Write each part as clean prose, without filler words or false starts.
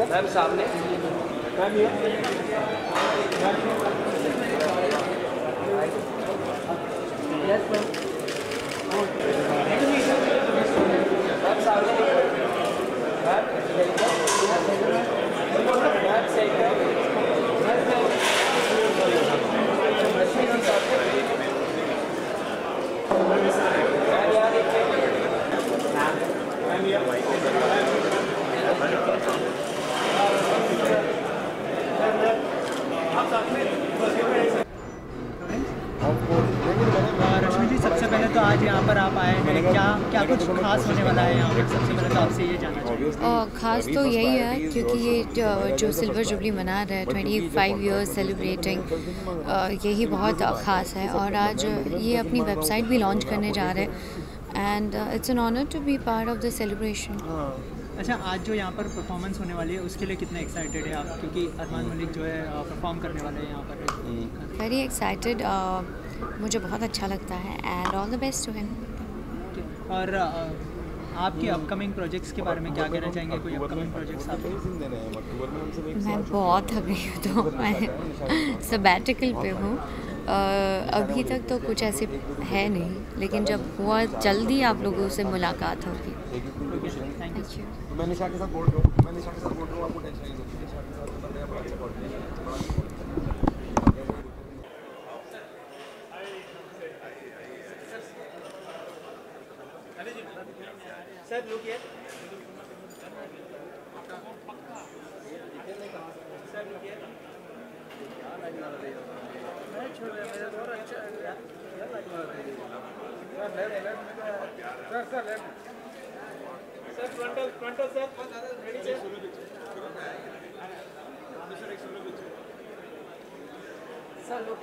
Ma'am सामने रश्मि जी, सबसे पहले तो आज यहाँ पर आप आए हैं, क्या कुछ खास होने वाला है यहाँ पर? सबसे पहले तो आपसे ये जानना चाहिए। खास तो यही है क्योंकि ये जो सिल्वर जुबली मना रहा है 25 ईयर्स सेलिब्रेटिंग, यही बहुत ख़ास है। और आज ये अपनी वेबसाइट भी लॉन्च करने जा रहे हैं and it's an honour to be part of the celebration. अच्छा, आज जो यहाँ पर परफॉर्मेंस होने वाली है उसके लिए कितने एक्साइटेड है आप? क्योंकि अरमान मलिक जो है परफॉर्म करने वाले हैं यहाँ पर। वेरी एक्साइटेड, मुझे बहुत अच्छा लगता है and all the best to him. और आपके अपकमिंग प्रोजेक्ट्स के बारे में क्या कहना चाहेंगे? कोई अपकमिंग प्रोजेक्ट्स आपके? मैं बहुत थक गई हूँ, तो मैं सबैटिकल पे हूँ। अभी तक तो कुछ ऐसे है नहीं, लेकिन जब हुआ जल्दी आप लोगों से मुलाकात होगी। Thank you. मैं निशा के साथ बोल रहा हूँ, आपको टेंशन नहीं होगी। निशा के साथ बंदे आप अच्छा बोल रहे हैं। Sir look here sir look here मैं छोड़ रहा मेरा बहुत अच्छा है यार sir frontal sir ready sir look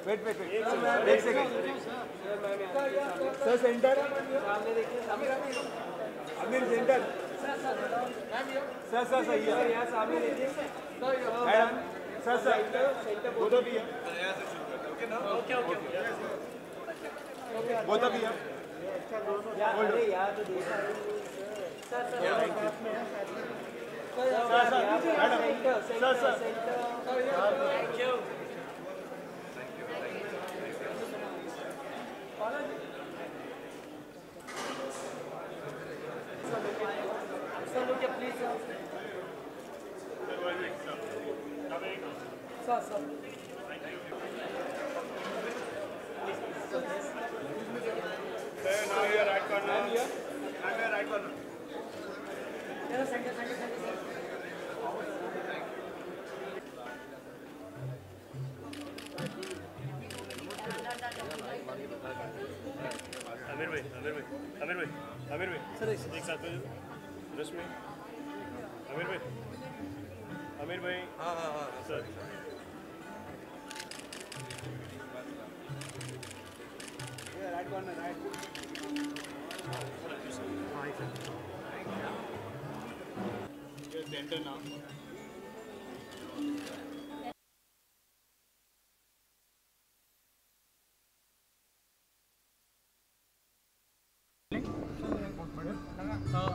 wait एक सेकंड सर सेंटर सामने देखिए अमीर सेंटर सर सही है यहाँ सामने देखिए सर वो तो भी है वो तो भी है यार तो देखा थैंक यू आमिर भाई सर एक साथ रश्मि आमिर भाई हाँ sir right corner right centre now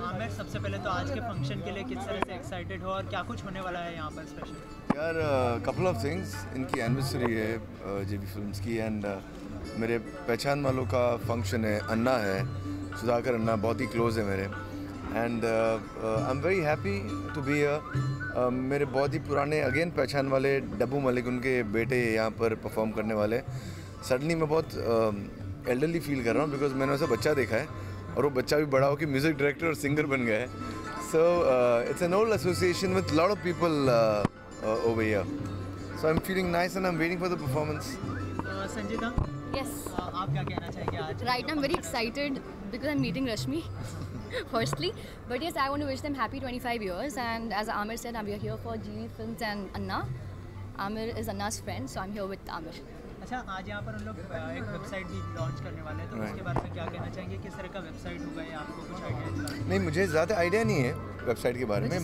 Aamir, सबसे पहले तो आज के फंक्शन के लिए किस तरह से एक्साइटेड हो और क्या कुछ होने वाला है यहाँ पर स्पेशल? यार कपल ऑफ थिंग्स, इनकी एनिवर्सरी है जेबी फिल्म्स की एंड मेरे पहचान वालों का फंक्शन है, अन्ना है, सुधाकर अन्ना बहुत ही क्लोज है मेरे and I am very happy to be here. मेरे बहुत ही पुराने अगेन पहचान वाले डब्बू मलिक, उनके बेटे यहाँ पर परफॉर्म करने वाले। सडनली मैं बहुत एल्डरली फील कर रहा हूँ बिकॉज मैंने वैसा बच्चा देखा है और वो बच्चा भी बड़ा होकर म्यूज़िक डायरेक्टर और सिंगर बन गया है। So it's an old association with lot of people over here, so I am feeling nice and I am waiting for the performance. संजीदा, Yes. आप क्या कहना चाहेंगे आज? Right, I'm very excited because I'm meeting Rashmi, firstly. But yes, I want to wish them happy 25 years. And as Amir said, we are here for GV Films and Anna. Amir is Anna's friend, so I'm here with Amir. अच्छा, आज यहाँ पर उन लोग एक website भी launch करने वाले हैं, तो उसके बारे में क्या कहना चाहेंगे? किस तरह का वेबसाइट होगा या आपको कुछ आइडिया है? नहीं, मुझे ज़्यादा आइडिया नहीं है वेबसाइट के बारे में,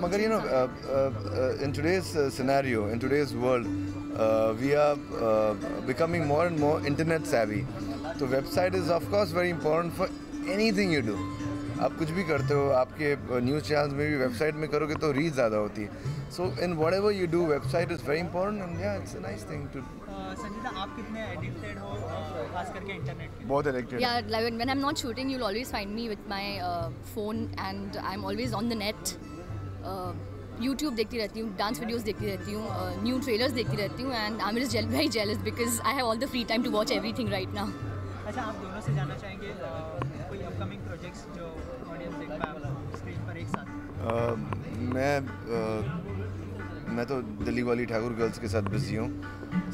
मगर you know in today's scenario, in today's world we are becoming more and more internet savvy, तो website is of course very important for anything you do. आप कुछ भी करते हो, आपके न्यूज़ चैनल्स में भी वेबसाइट में करोगे तो रीच ज़्यादा होती है। So in whatever you do, website is very important and या it's a nice thing to. Sanjida, आप कितने एडिक्टेड हो खास करके इंटरनेट के? बहुत addicted. Yeah, like when I'm not shooting, you'll always find me with my phone, and I'm always on the net. YouTube देखती रहती हूँ, डांस वीडियोस देखती रहती हूँ, न्यू ट्रेलर्स देखती रहती हूँ, and I am just very jealous because I have all the free time to watch everything right now. अच्छा, आप दोनों से जानना चाहेंगे कोई अपकमिंग प्रोजेक्ट्स जो ऑडियंस देख पाए स्क्रीन पर एक साथ? मैं तो दिल्ली वाली ठाकुर गर्ल्स के साथ बिजी हूँ।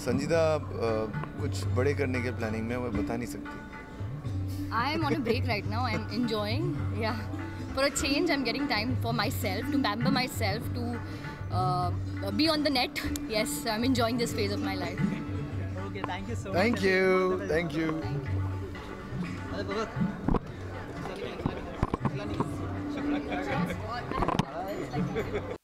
संजीदा कुछ बड़े करने के प्लानिंग में, मैं बता नहीं सकती। I am on a break right now. I'm enjoying. Yeah. For a change, I'm getting time for myself, to pamper myself, to be on the net. Yes, I'm enjoying this phase of my life. Okay, thank you so much. Thank you. Thank you. Thank you.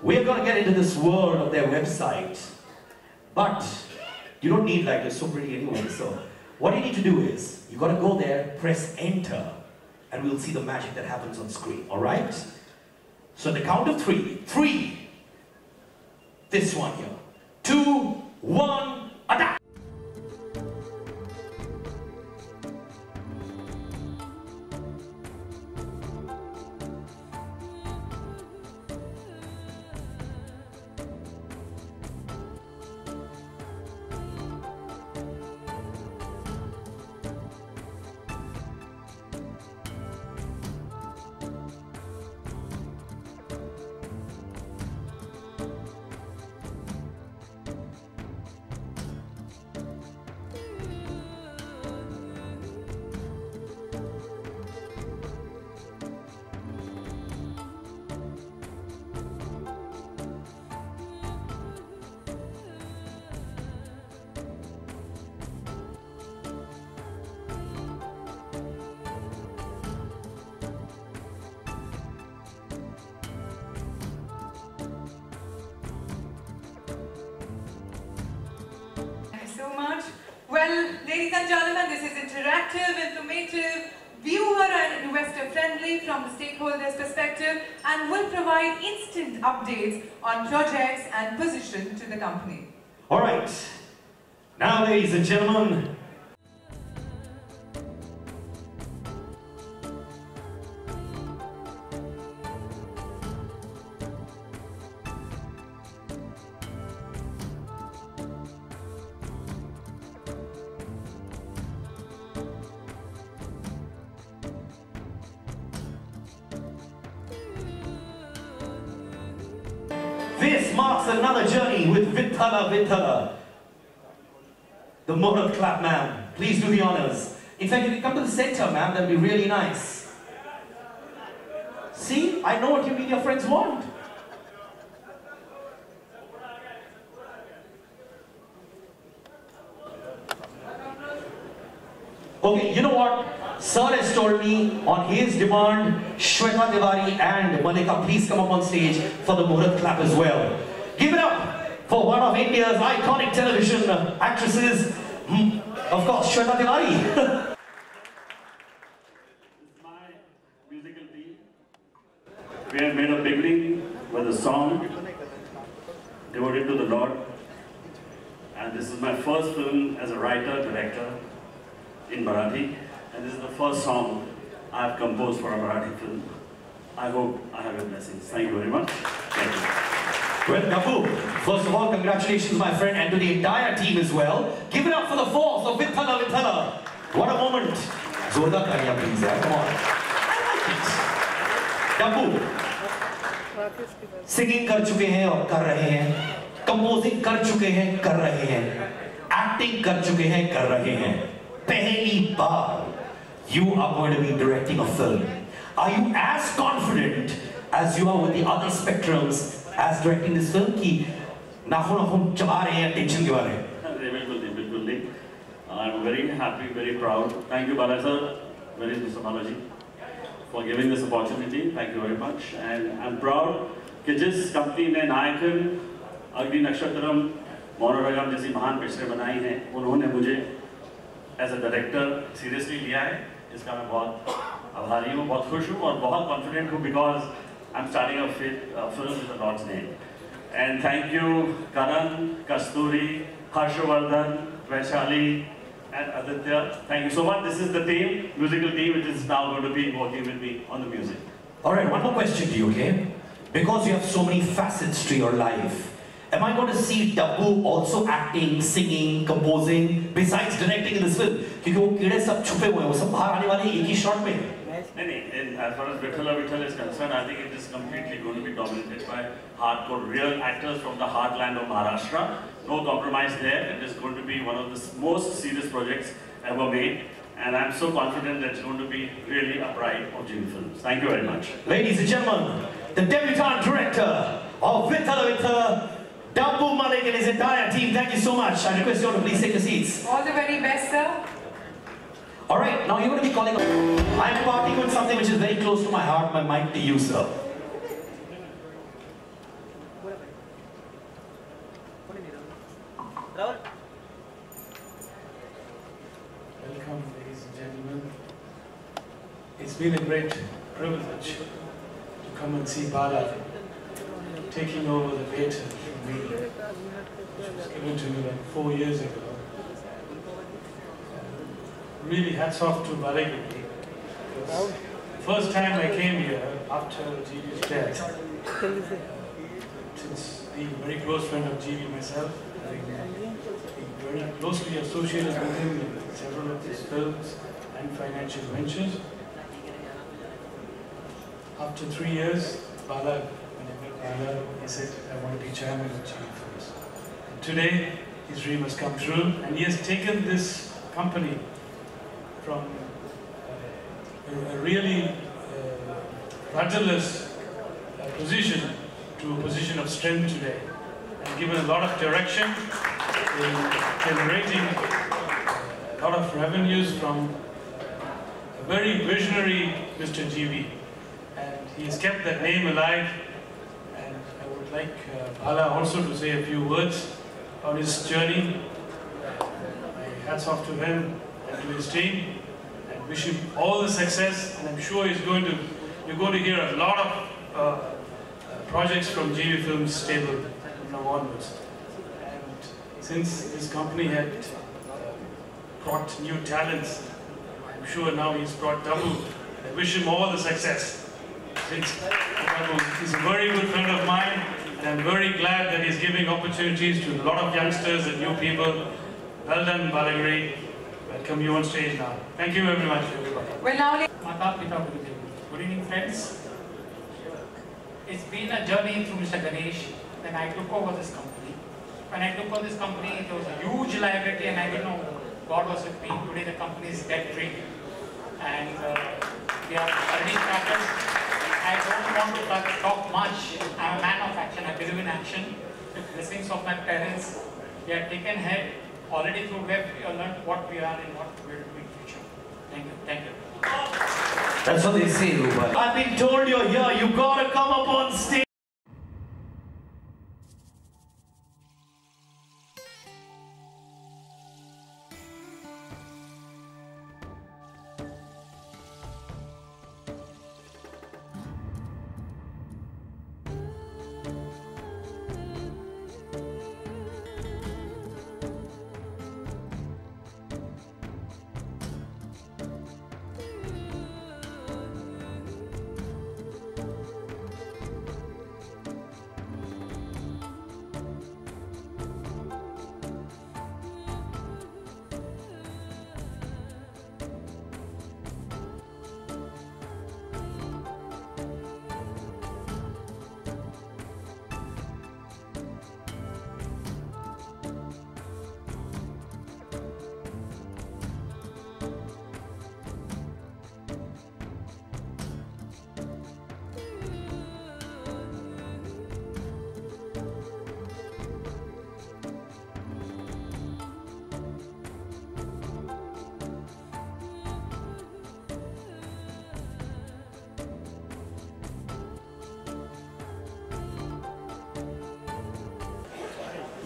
We're going to get into this world of their website. But you don't need like, it's so pretty anyway. So what you need to do is, you got to go there, press enter, and we'll see the magic that happens on screen, all right? So the count of three. 3, this one here. 2, 1, attack! So much. Well, ladies and gentlemen, this is interactive, informative, viewer and investor friendly from the stakeholders' perspective, and will provide instant updates on projects and position to the company. All right. Now, ladies and gentlemen, this marks another journey with Vithala Vithala. The Muhurat clap, ma'am. Please do the honors. In fact, if you come to the center, ma'am, that'd be really nice. See, I know what you media friends want. Okay, you know what? Sir has told me on his demand, Shweta Tiwari and Malika, please come up on stage for the Muhurat clap as well. Give it up for one of India's iconic television actresses, of course, Shweta Tiwari. This is my musical team. We have made a beginning with a song devoted to the Lord. And this is my first film as a writer, director in Marathi. And this is the first song I have composed for a Marathi film. I hope I have your blessings. Thank you very much. Thank you. Well, Dapu, first of all, congratulations, my friend, and to the entire team as well. Give it up for the force of Vithala Vithala. What a moment. Zordar Taliya, please. Come on. Dapu, singing कर चुके हैं और कर रहे हैं, composing कर चुके हैं, कर रहे हैं, acting कर चुके हैं, कर रहे हैं. पहली बार you are going to be directing a film. Are you as confident as you are with the other spectrums as directing this film? कि नाखून चबा रहे हैं, tension के बारे में. I'm very happy, very proud. Thank you, Bala sir, very Mr. Balaji, for giving this opportunity. Thank you very much. And I'm proud कि जिस कंपनी ने नायकन, अग्नि नक्षत्रम, मोनोरगम जैसी महान पिक्चरें बनाई हैं, उन्होंने मुझे एज अ डायरेक्टर सीरियसली लिया है. इसका मैं बहुत आभारी हूँ, बहुत खुश हूँ और बहुत कॉन्फिडेंट हूँ because I am starting a film with the Lord's name. And thank you Karan, Kasturi, Harshavardhan, Vaishali and Aditya. Thank you so much. This is the team, musical team, which is now going to be working with me on the music. Alright, one more question to you, okay? Because you have so many facets to your life, am I going to see Dapu also acting, singing, composing, besides directing in this film? क्योंकि वो कीड़े सब छुपे हुए हैं, वो सब बाहर आने वाले एक ही शॉट में. नहीं, as far as Vithala Vithala is concerned, I think it is completely going to be dominated by hardcore, real actors from the heartland of Maharashtra. No compromise there. It is going to be one of the most serious projects ever made. And I'm so confident that it's going to be really a pride of Jimmy Films. Thank you very much. Ladies and gentlemen, the debutante director of Vithala Vithala, Dapu Malik and his entire team, thank you so much. I request you all to please take your seats. All the very best, sir. Alright, now you're going to be calling up. I'm parting with something which is very close to my heart, my mic to you, sir. ladies and gentlemen. It's been a great privilege to come and see Bala taking over the baton from me, which was given to me like 4 years ago. Really hats off to Balagiri, because the first time I came here after GV's death, since being a very close friend of GV myself, having been very closely associated with him in several of his films and financial ventures. After 3 years, Bala, when I met Bala, he said, I want to be chairman of GV Films. And today, his dream has come true, and he has taken this company from a really rudderless position to a position of strength today, and given a lot of direction in generating a lot of revenues from a very visionary Mr. GV. And he has kept that name alive, and I would like Bala also to say a few words on his journey. My hats off to him and to his team, and wish him all the success, and I'm sure you're going to hear a lot of projects from GV Films stable from now onwards. And since this company had brought new talents, I'm sure now he's brought Tabu. I wish him all the success. Since he's a very good friend of mine, and I'm very glad that he's giving opportunities to a lot of youngsters and new people. Well done, Balagiri. Welcome you on stage now. Thank you very much, everybody. Well, now, good evening, friends. It's been a journey through Mr. Ganesh. Then I took over this company. When I took over this company, there was a huge liability, and I didn't know God was with me. Today, the company is debt-free, and we are already started. I don't want to talk much. I'm a man of action. I believe in action. With blessings of my parents, we are taken ahead. Already through web, we have learned what we are and what we will do in future. Thank you. Thank you. That's what they say, Rupa. I've been told you're here. You gotta come up on stage.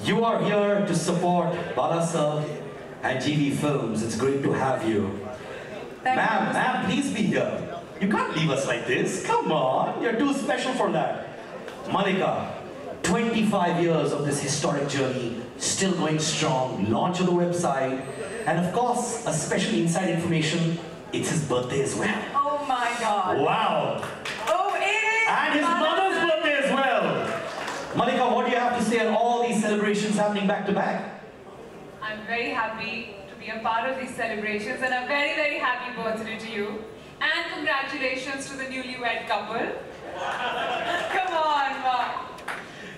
You are here to support Bala sir and GV Films. It's great to have you. Ma'am, please be here. You can't leave us like this. Come on, you're too special for that. Malika, 25 years of this historic journey, still going strong, launch of the website, and of course, a special inside information, it's his birthday as well. oh my God. Wow! Oh, it is. And his mother's birthday as well. Malika, what do you have to say on all these celebrations happening back to back? I'm very happy to be a part of these celebrations, and a very, very happy birthday to you. And congratulations to the newlywed couple. Come on, Ma.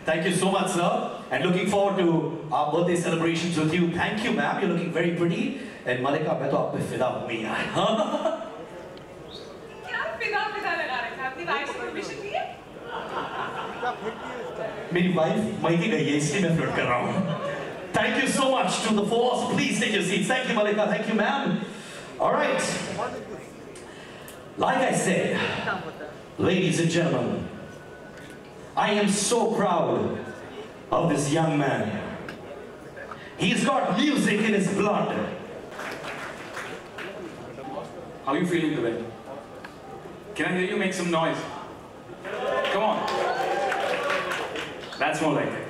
Thank you so much, sir. And looking forward to our birthday celebrations with you. Thank you, ma'am. You're looking very pretty. And Malika, मैं तो आप पे फिदा हूँ यार. क्या फिदा लगा रखा? अपनी वाइफ से परमिशन ली है? मेरी वाइफ मायके गई है, इसलिए मैं फ्लर्ट कर रहा हूँ. Thank you so much to the force. Please take your seats. Thank you, Malika. Thank you, ma'am. All right. Like I said, ladies and gentlemen, I am so proud of this young man. He's got music in his blood. How are you feeling today? Can I hear you make some noise? Come on. That's more like it.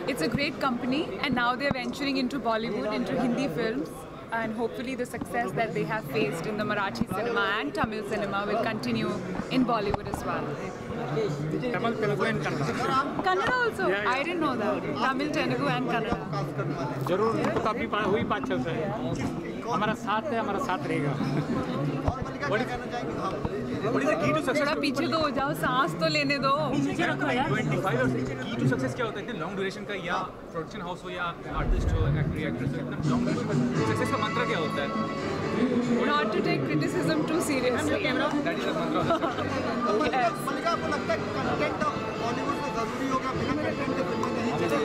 It's a great company, and now they're venturing into Bollywood, into Hindi films, and hopefully the success that they have faced in the Marathi cinema and Tamil cinema will continue in Bollywood as well. Tamil, Telugu and Kannada. Kannada also? Yeah. I didn't know that. Tamil, Telugu and Kannada. जरूर काफी हुई 5-6 साल हमारा साथ है हमारा साथ रहेगा थोड़ा पीछे तो हो जाओ सांस तो लेने दो 25 और की टू सक्सेस क्या होता है इतने लॉन्ग ड्यूरेशन का या प्रोडक्शन हाउस हो या आर्टिस्ट हो एक्टर एक्ट्रेस हो इतना लॉन्ग सक्सेस का मंत्र क्या होता है Not to take criticism too seriously. That is the mantra. Yes.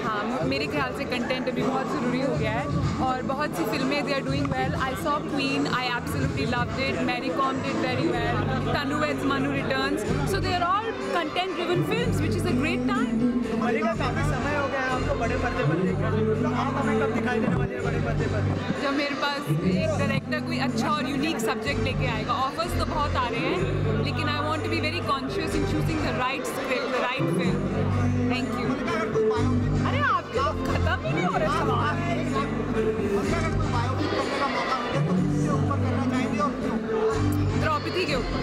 हाँ मेरे ख्याल से कंटेंट अभी बहुत ज़रूरी हो गया है और बहुत सी फिल्में they are doing well I saw Queen I absolutely loved it Mary Kom did very well Tanu Weds Manu Returns so they are all content driven films which is a great time Mallika काफ़ी समय हो गया आपको बड़े पर्दे पर देखकर तो आप हमें कब दिखाई देने वाले हैं बड़े पर्दे पर जब मेरे पास एक डायरेक्टर कोई अच्छा और यूनिक सब्जेक्ट लेके आएगा ऑफर्स तो बहुत आ रहे हैं लेकिन I want to be very conscious in choosing the right script the right film thank you अरे आपके लोग खत्म ही नहीं हो रहे सवाल द्रौपदी के ऊपर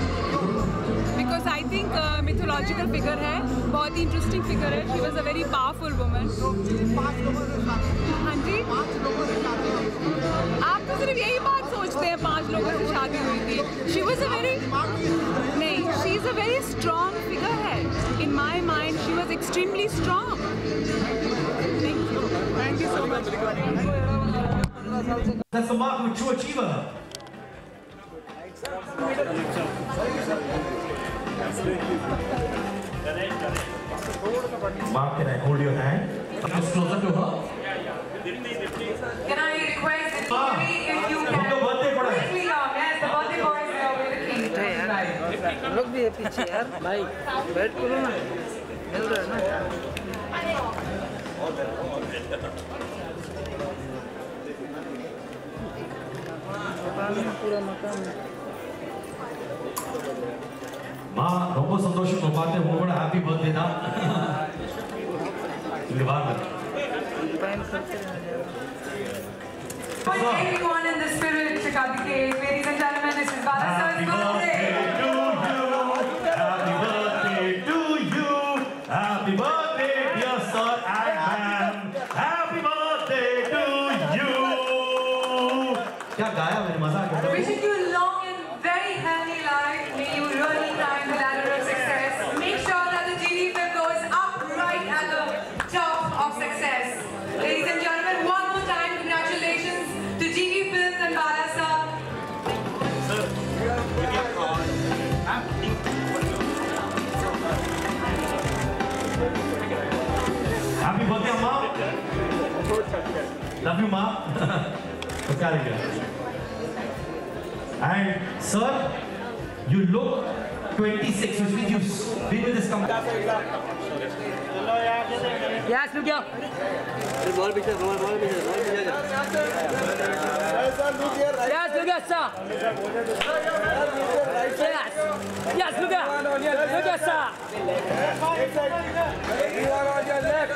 because I think mythological figure है बहुत ही इंटरेस्टिंग फिगर है she was a very powerful woman हाँ जी आप तो सिर्फ यही बात सोचते हैं 5 लोगों से शादी हुई थी शी वॉज अ वेरी नहीं she is a very strong figure है in my mind she was extremely strong thank you so much That's the mark of a true achiever. Mark, can I hold your hand? Just closer to her. Can I request the jury if you can quickly come? Yes, the birthday boy is here with the king. लोग भी है पीछे यार भाई बैठ करो ना मिल रहा है ना पूरा मकान Ma, romba sandosham paate ungoda happy birthday na. Inga vaanga. Everyone in the spirit to cut the cake. Ladies and gentlemen, this is Bala Sir's birthday. Happy birthday to you. Happy birthday, dear sir and ma'am. Happy birthday to you. क्या गाया मैंने मजा आ गया Wishing you long and very healthy life. May you really climb the ladder of success. Make sure that the GD film goes up right at the top of success. Ladies and gentlemen, one more time, congratulations to GD Films and Bala Sir. Happy birthday, Ma. Love you, Ma. And sir, you look 26, which means you've been with this company. Yes, look here. Ball picture, sir. Yes, look here, sir. Yes, look here. Look here, sir. You are on your left.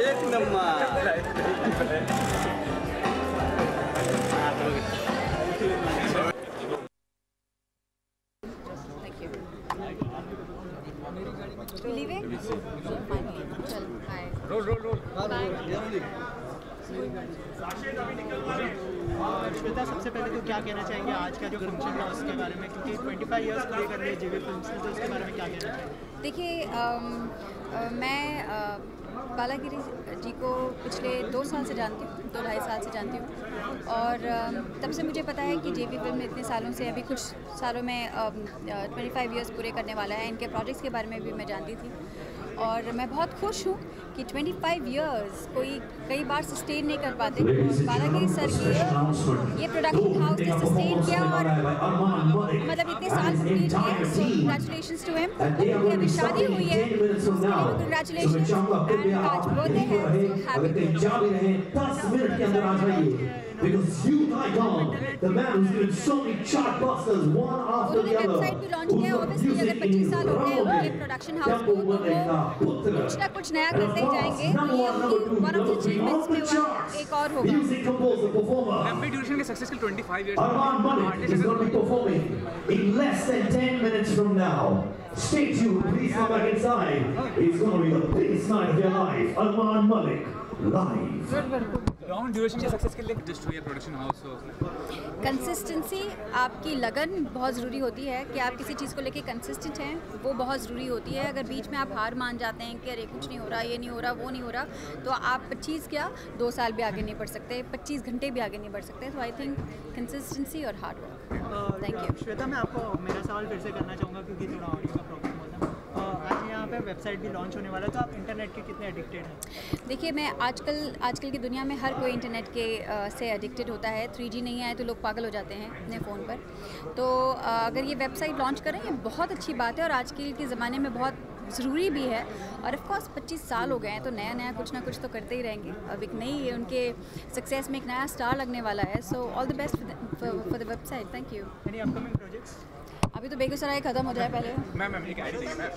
एक number Thank you. Leaving? Chal, bye. Roll. Bye. Shweta सबसे पहले तो क्या कहना चाहेंगे आज का जो फंक्शन था उसके बारे में क्योंकि 25 इयर्स पूरे कर लिए जीवी फिल्म्स ने तो उसके बारे में क्या कहना चाहेंगे देखिए मैं बालागिरी जी को पिछले 2 साल से जानती हूँ, 2-2.5 साल से जानती हूँ और तब से मुझे पता है कि JP फिल्म इतने सालों से अभी कुछ सालों में 25 इयर्स पूरे करने वाला है। इनके प्रोजेक्ट्स के बारे में भी मैं जानती थी और मैं बहुत खुश हूँ कि 25 इयर्स कोई कई बार सस्टेन नहीं कर पाते और बालागिरी सर की ये प्रोडक्शन हाउस ने सस्टेन किया और मतलब इतने साल कंप्लीट किए। So congratulations to him. उनकी अभी शादी हुई है, कंग्रेचुलेशंस एंड आज बर्थडे है, so happy Because you icon, the man who's given so many chartbusters one after the other. Website भी लॉन्च किया। ऑब्वियसली अगर 25 साल हो गए उनके प्रोडक्शन हाउस को तो वो कुछ ना कुछ नया करते ही जाएंगे। ये वन ऑफ द अचीवमेंट्स में एक और होगा। लंबी ड्यूरेशन के सक्सेस के 25 years Arman Malik is going to be performing in less than 10 minutes from now. Stay tuned, please come back inside. It's going to be the biggest night of your life. Arman Malik live. Long duration के success के लिए just हुई है production house consistency, आपकी लगन बहुत ज़रूरी होती है कि आप किसी चीज़ को लेके कंसिस्टेंट हैं, वो बहुत ज़रूरी होती है। अगर बीच में आप हार मान जाते हैं कि अरे कुछ नहीं हो रहा, ये नहीं हो रहा, वो नहीं हो रहा, तो आप 25 क्या 2 साल भी आगे नहीं बढ़ सकते, 25 घंटे भी आगे नहीं बढ़ सकते। तो आई थिंक कंसिस्टेंसी और hard work. Thank you. Shweta, मैं आपको मेरा सवाल फिर से करना चाहूँगा क्योंकि थोड़ा ऑडियो का प्रॉब्लम होता है। आज यहाँ पे वेबसाइट भी लॉन्च होने वाला है, तो आप इंटरनेट के कितने एडिक्टेड हैं? देखिए, मैं आजकल की दुनिया में हर कोई इंटरनेट के से एडिक्टेड होता है। 3G नहीं आए तो लोग पागल हो जाते हैं अपने फ़ोन पर। तो अगर ये वेबसाइट लॉन्च करें ये बहुत अच्छी बात है और आजकल के ज़माने में बहुत ज़रूरी भी है। और ऑफ कोर्स 25 साल हो गए हैं तो नया कुछ ना कुछ तो करते ही रहेंगे। अब एक नई उनके सक्सेस में एक नया स्टार लगने वाला है। So all the best for the website. Thank you. Any upcoming projects? अभी तो बेगूसराय ख़त्म हो जाए पहले। मैम एक आईडी चाहिए मैम।